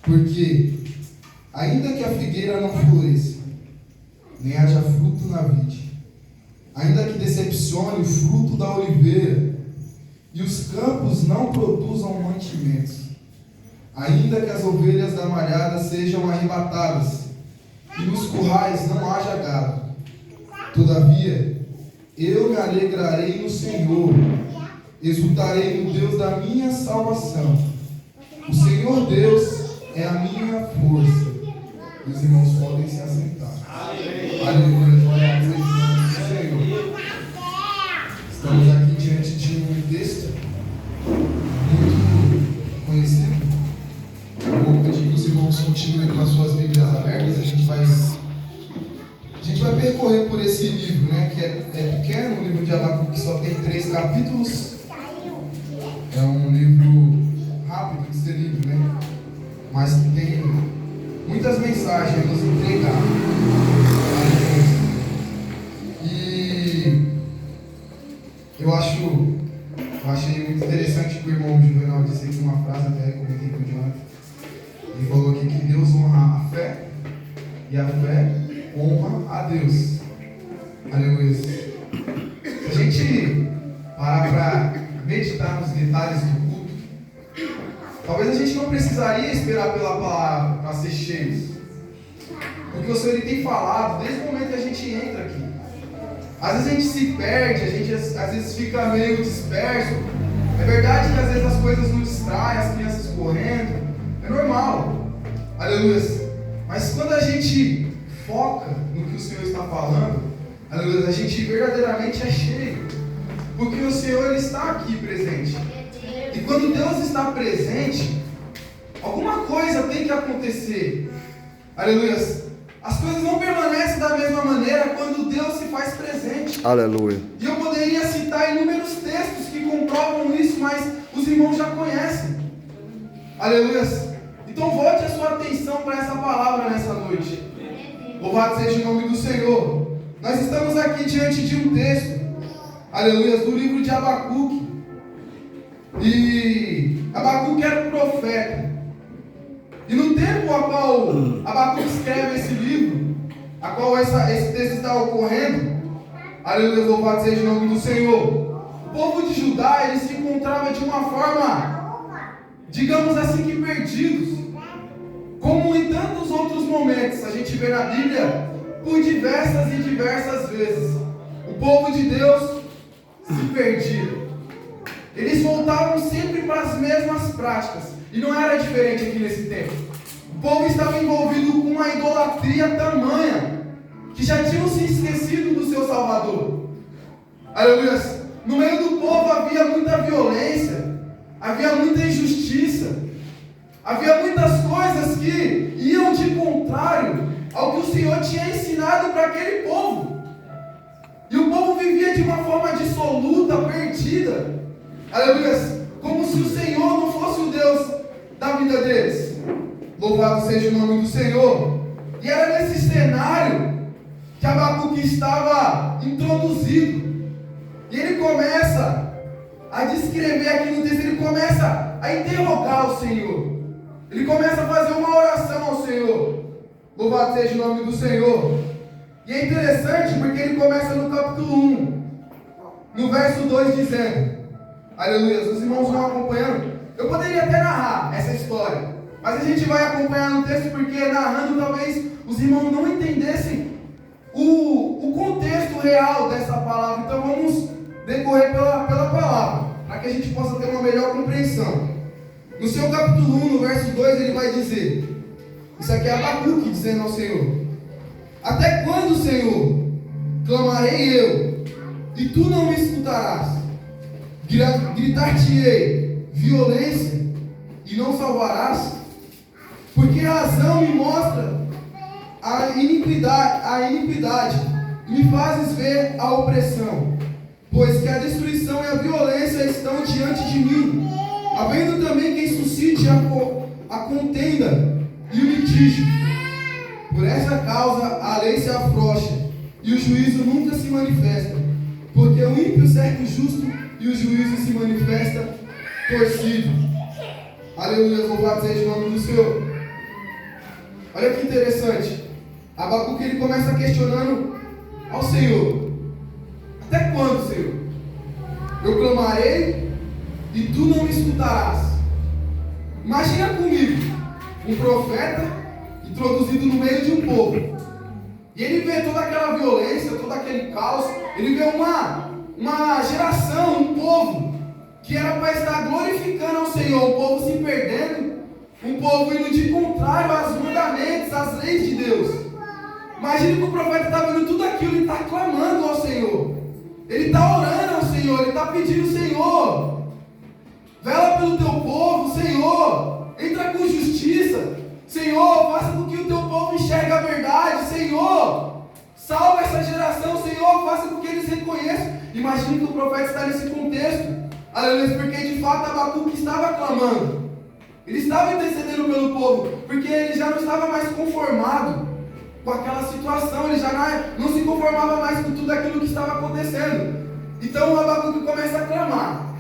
Porque, ainda que a figueira não floresça, nem haja fruto na vide, ainda que decepcione o fruto da oliveira, e os campos não produzam mantimentos, ainda que as ovelhas da malhada sejam arrebatadas, e nos currais não haja gado, todavia, eu me alegrarei no Senhor, exultarei no Deus da minha salvação. O Senhor Deus é a minha força. Os irmãos podem se assentar. Aleluia, glória a Deus, Senhor. Estamos aqui diante de um texto muito conhecido. Eu vou pedir que os irmãos continuem com as suas Bíblias abertas. A gente vai percorrer por esse livro, né? Que é pequeno, o livro de Abacuque, que só tem 3 capítulos. É um livro rápido de ser lido, né? Mas que tem muitas mensagens a nos entregar. E eu achei muito interessante que o irmão Juvenal disse aqui uma frase, até comentei com o Jonathan. Ele falou aqui que Deus honra a fé e a fé honra a Deus. Aleluia. Se a gente parar para meditar nos detalhes do culto, talvez a gente não precisaria esperar pela palavra para ser cheios, porque o Senhor ele tem falado desde o momento que a gente entra aqui. Às vezes a gente se perde, a gente às vezes fica meio disperso. É verdade que às vezes as coisas nos distraem, as crianças correndo, é normal. Aleluia. Mas quando a gente foca no que o Senhor está falando, aleluia, a gente verdadeiramente é cheio, porque o Senhor ele está aqui presente. E quando Deus está presente, alguma coisa tem que acontecer. Aleluia. As coisas não permanecem da mesma maneira quando Deus se faz presente. Aleluia. E eu poderia citar inúmeros textos que comprovam isso, mas os irmãos já conhecem. Aleluia. Então volte a sua atenção para essa palavra nessa noite. Louvado seja o nome do Senhor. Nós estamos aqui diante de um texto, aleluia, do livro de Abacuque. E Abacuque era um profeta. E no tempo a qual Abacuque escreve esse livro, a qual esse texto está ocorrendo, aleluia, louvado seja o nome do Senhor. O povo de Judá, ele se encontrava de uma forma, digamos assim, que perdidos. Como em tantos outros momentos, a gente vê na Bíblia, por diversas e diversas vezes, o povo de Deus se perdia. Eles voltavam sempre para as mesmas práticas. E não era diferente aqui nesse tempo. O povo estava envolvido com uma idolatria tamanha, que já tinham se esquecido do seu Salvador. Aleluia. No meio do povo havia muita violência, havia muita injustiça, havia muitas coisas que iam de contrário ao que o Senhor tinha ensinado para aquele povo. E o povo vivia de uma forma dissoluta, perdida. Aleluia. Como se o Senhor não fosse o Deus da vida deles. Louvado seja o nome do Senhor. E era nesse cenário que Abacuque estava introduzido. E ele começa a descrever aqui no texto, ele começa a interrogar o Senhor. Ele começa a fazer uma oração ao Senhor. Louvado seja o nome do Senhor. E é interessante porque ele começa no capítulo 1, no verso 2, dizendo, aleluia, os irmãos vão acompanhando. Eu poderia até narrar essa história, mas a gente vai acompanhar no texto porque narrando talvez os irmãos não entendessem o contexto real dessa palavra. Então vamos decorrer pela palavra, para que a gente possa ter uma melhor compreensão. No seu capítulo 1, no verso 2, ele vai dizer, isso aqui é Abacuque dizendo ao Senhor: até quando, Senhor, clamarei eu, e tu não me escutarás? Gritar-te-ei violência, e não salvarás? Por que razão me mostra a iniquidade, e me fazes ver a opressão? Pois que a destruição e a violência estão diante de mim, havendo também quem suscite a contenda e o litígio. Por essa causa a lei se afrouxa, e o juízo nunca se manifesta, porque o ímpio cerca o justo, e o juízo se manifesta torcido. Aleluia, louvado seja o nome do Senhor. Olha que interessante. Abacuque ele começa questionando ao Senhor: até quando, Senhor? Eu clamarei e tu não me escutarás. Imagina comigo um profeta introduzido no meio de um povo. E ele vê toda aquela violência, todo aquele caos. Ele vê uma geração, um povo que era para estar glorificando ao Senhor, um povo se perdendo, um povo indo de contrário aos mandamentos, às leis de Deus. Imagina que o profeta está vendo tudo aquilo, ele está clamando ao Senhor, ele está orando ao Senhor, ele está pedindo: Senhor, vela pelo teu povo, Senhor, entra com justiça, Senhor, faça com que o teu povo enxergue a verdade, Senhor, salva essa geração, Senhor, faça com que eles reconheçam. Imagina que o profeta está nesse contexto, aleluia, porque de fato Abacuque estava clamando, ele estava intercedendo pelo povo, porque ele já não estava mais conformado com aquela situação, ele já não se conformava mais com tudo aquilo que estava acontecendo. Então o Abacuque começa a clamar.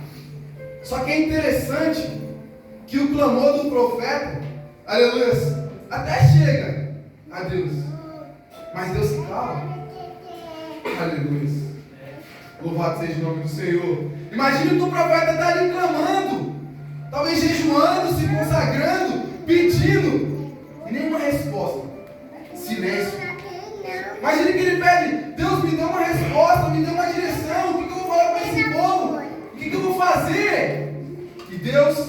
Só que é interessante que o clamor do profeta, aleluia, até chega a Deus, mas Deus se cala. Aleluia, louvado seja o nome do Senhor. Imagina que o profeta está ali clamando, talvez jejuando, se consagrando, pedindo, e nenhuma resposta. Silêncio. Imagina que ele pede: Deus, me dê uma resposta, me dê uma direção, o que eu vou falar para esse povo? O que eu vou fazer? E Deus,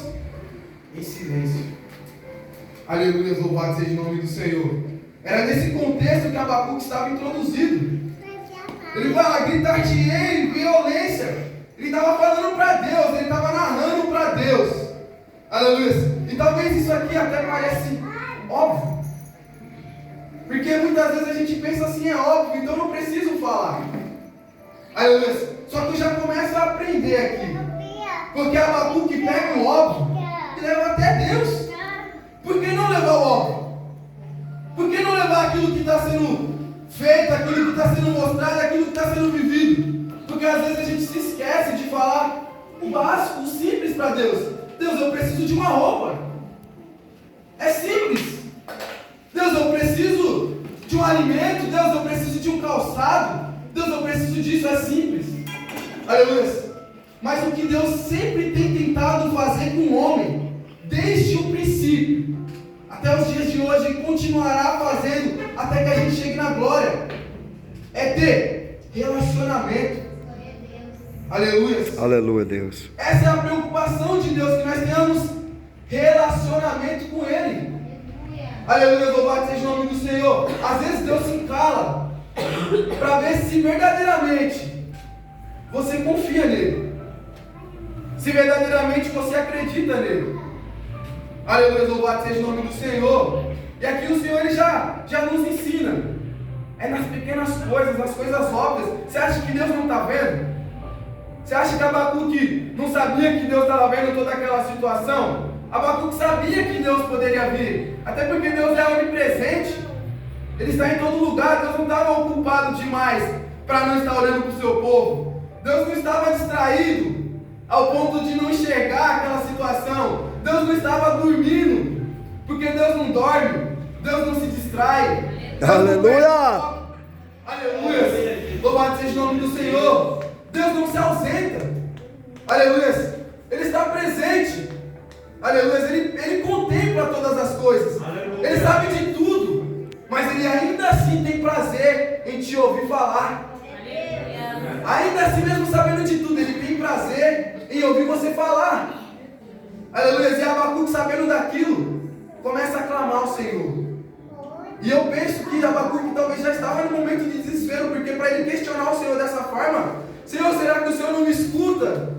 em silêncio. Aleluia, louvado seja o nome do Senhor. Era nesse contexto que Abacuque estava introduzido. Ele vai lá: gritar-te-ei, violência. Ele estava falando para Deus, ele estava narrando para Deus. Aleluia. E talvez isso aqui até parece óbvio, porque muitas vezes a gente pensa assim: é óbvio, então não preciso falar. Aleluia. Só que eu já começo a aprender aqui, porque Abacuque pega o óbvio e leva até Deus. Por que não levar o óbvio? Por que não levar aquilo que está sendo feito, aquilo que está sendo mostrado, aquilo que está sendo vivido? Porque às vezes a gente se esquece de falar o básico, o simples para Deus. Deus, eu preciso de uma roupa. É simples. Deus, eu preciso de um alimento. Deus, eu preciso de um calçado. Deus, eu preciso disso. É simples. Aleluia. Mas o que Deus sempre tem tentado fazer com o homem, desde o princípio até os dias de hoje, e continuará fazendo até que a gente chegue na glória, é ter relacionamento. Aleluia. Aleluia, Deus. Essa é a preocupação de Deus, que nós tenhamos relacionamento com Ele. Aleluia, louvado seja o nome do Senhor. Às vezes Deus se cala para ver se verdadeiramente você confia nele, se verdadeiramente você acredita nele. Aleluia, louvado seja o nome do Senhor. E aqui o Senhor ele já nos ensina. É nas pequenas coisas, nas coisas óbvias. Você acha que Deus não está vendo? Você acha que Abacuque não sabia que Deus estava vendo toda aquela situação? Abacuque sabia que Deus poderia vir, até porque Deus é onipresente, Ele está em todo lugar. Deus não estava ocupado demais para não estar olhando para o seu povo. Deus não estava distraído ao ponto de não enxergar aquela situação. Deus não estava dormindo, porque Deus não dorme, Deus não se distrai. Aleluia! Aleluia! Louvado seja o nome do Senhor. Deus não se ausenta. Aleluia! Ele está presente. Aleluia! Ele contempla todas as coisas. Aleluia. Ele sabe de tudo, mas Ele ainda assim tem prazer em te ouvir falar. Aleluia. Ainda assim, mesmo sabendo de tudo, Ele tem prazer em ouvir você falar. Aleluia! E Abacuque, sabendo daquilo, começa a clamar ao Senhor. E eu penso que Abacuque talvez já estava no momento de desespero, porque para ele questionar o Senhor dessa forma: Senhor, será que o Senhor não me escuta?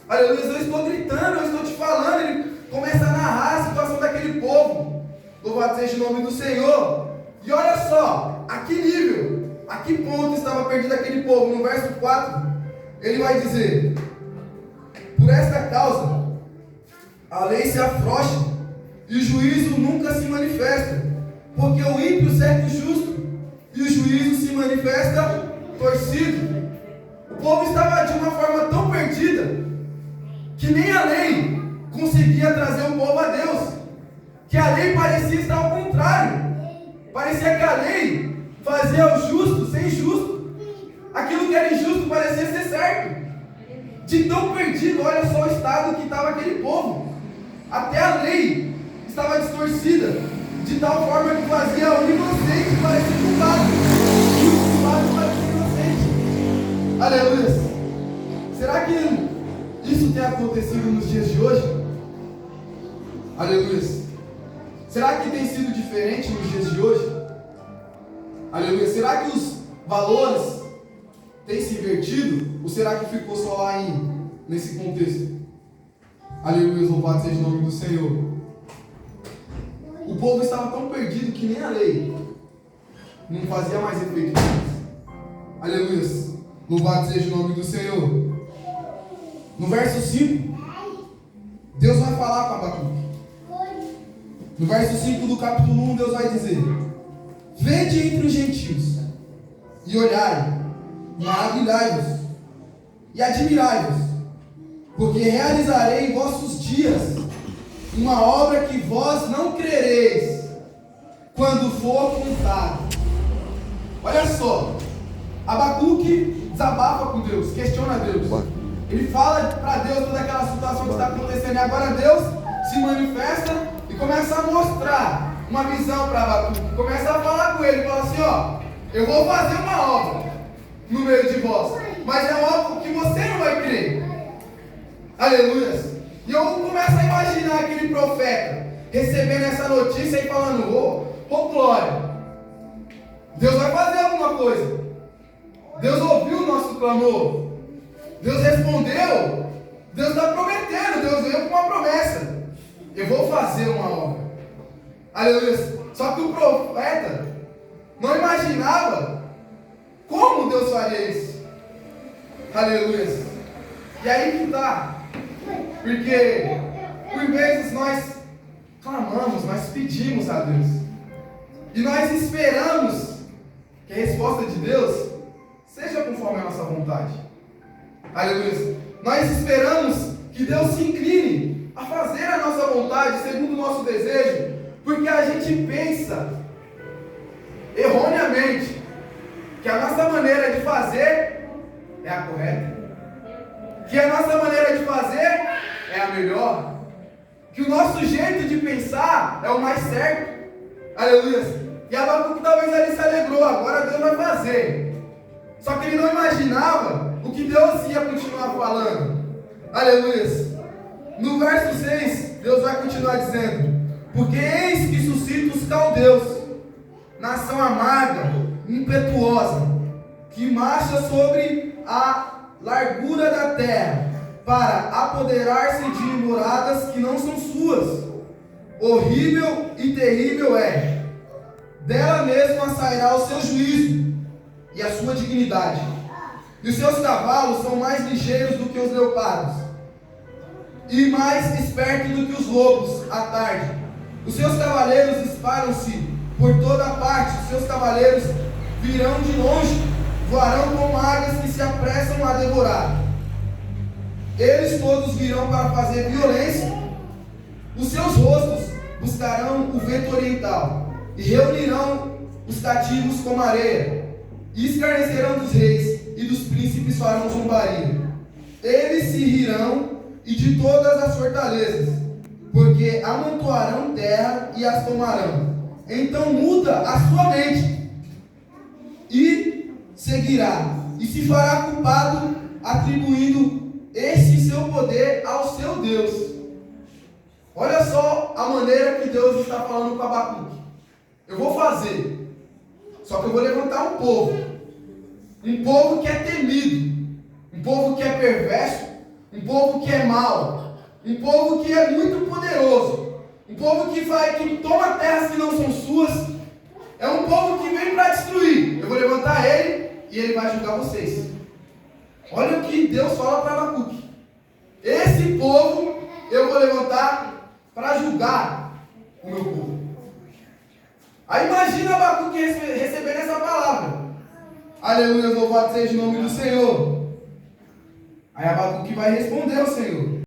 Aleluia, eu estou gritando, eu estou te falando. Ele começa a narrar a situação daquele povo. Louvado seja o nome do Senhor. E olha só, a que nível, a que ponto estava perdido aquele povo. No verso 4, ele vai dizer: por esta causa a lei se afrouxa e o juízo nunca se manifesta, porque o ímpio segue o justo e o juízo se manifesta torcido. O povo estava de uma forma tão perdida que nem a lei conseguia trazer o povo a Deus, que a lei parecia estar ao contrário. Parecia que a lei fazia o justo ser injusto. Aquilo que era injusto parecia ser certo. De tão perdido, olha só o estado que estava aquele povo. Até a lei estava distorcida, de tal forma que fazia o inocente parecer culpado, e o culpado parecia inocente. Aleluia. Será que isso tem acontecido nos dias de hoje? Aleluia. Será que tem sido diferente nos dias de hoje? Aleluia. Será que os valores têm se invertido? Ou será que ficou só lá nesse contexto? Aleluia. Louvado seja o nome do Senhor. O povo estava tão perdido que nem a lei não fazia mais efeito neles. Aleluia. Louvado seja o nome do Senhor. No verso 5, Deus vai falar com Abacuque. No verso 5 do capítulo 1, Deus vai dizer: vede entre os gentios, e olhai, maravilhai-vos, e admirai-vos, porque realizarei em vossos dias uma obra que vós não crereis, quando for contado. Olha só, Abacuque desabafa com Deus, questiona Deus. Ele fala para Deus toda aquela situação que está acontecendo, e agora Deus se manifesta e começa a mostrar uma visão para Abacuque. Começa a falar com ele, fala assim: ó, eu vou fazer uma obra no meio de vós, mas é uma obra que você não vai crer. Aleluia. E eu começo a imaginar aquele profeta recebendo essa notícia e falando: ô glória, Deus vai fazer alguma coisa. Deus ouviu o nosso clamor. Deus respondeu. Deus está prometendo. Deus veio com uma promessa: eu vou fazer uma obra. Aleluia. Só que o profeta não imaginava como Deus faria isso. Aleluia. E aí que está. Porque por vezes nós clamamos, nós pedimos a Deus, e nós esperamos que a resposta de Deus seja conforme a nossa vontade. Aleluia. Nós esperamos que Deus se incline a fazer a nossa vontade segundo o nosso desejo, porque a gente pensa erroneamente que a nossa maneira de fazer é a correta, que a nossa maneira de fazer é a melhor, que o nosso jeito de pensar é o mais certo. Aleluia. E Abacuque talvez ali se alegrou: agora Deus vai fazer. Só que ele não imaginava o que Deus ia continuar falando. Aleluia. No verso 6, Deus vai continuar dizendo: porque eis que suscita os caldeus, nação amarga, impetuosa, que marcha sobre a largura da terra, para apoderar-se de moradas que não são suas. Horrível e terrível é. Dela mesma sairá o seu juízo e a sua dignidade. E os seus cavalos são mais ligeiros do que os leopardos, e mais espertos do que os lobos à tarde. Os seus cavaleiros espalham-se por toda parte. Os seus cavaleiros virão de longe, voarão como águias que se apressam a devorar. Eles todos virão para fazer violência. Os seus rostos buscarão o vento oriental, e reunirão os cativos como areia, e escarnecerão dos reis, e dos príncipes farão zombaria. Eles se rirão e de todas as fortalezas, porque amontoarão terra e as tomarão. Então muda a sua mente, e seguirá, e se fará culpado, atribuindo esse seu poder ao seu Deus. Olha só a maneira que Deus está falando com Abacuque: eu vou fazer, só que eu vou levantar um povo que é temido, um povo que é perverso, um povo que é mau, um povo que é muito poderoso, um povo que toma terras que não são suas. É um povo que vem para destruir. Eu vou levantar ele e ele vai julgar vocês. Olha o que Deus fala para Abacuque: esse povo eu vou levantar para julgar o meu povo. Aí imagina Abacuque recebendo essa palavra. Aleluia, louvado seja o nome do Senhor. Aí Abacuque vai responder ao Senhor: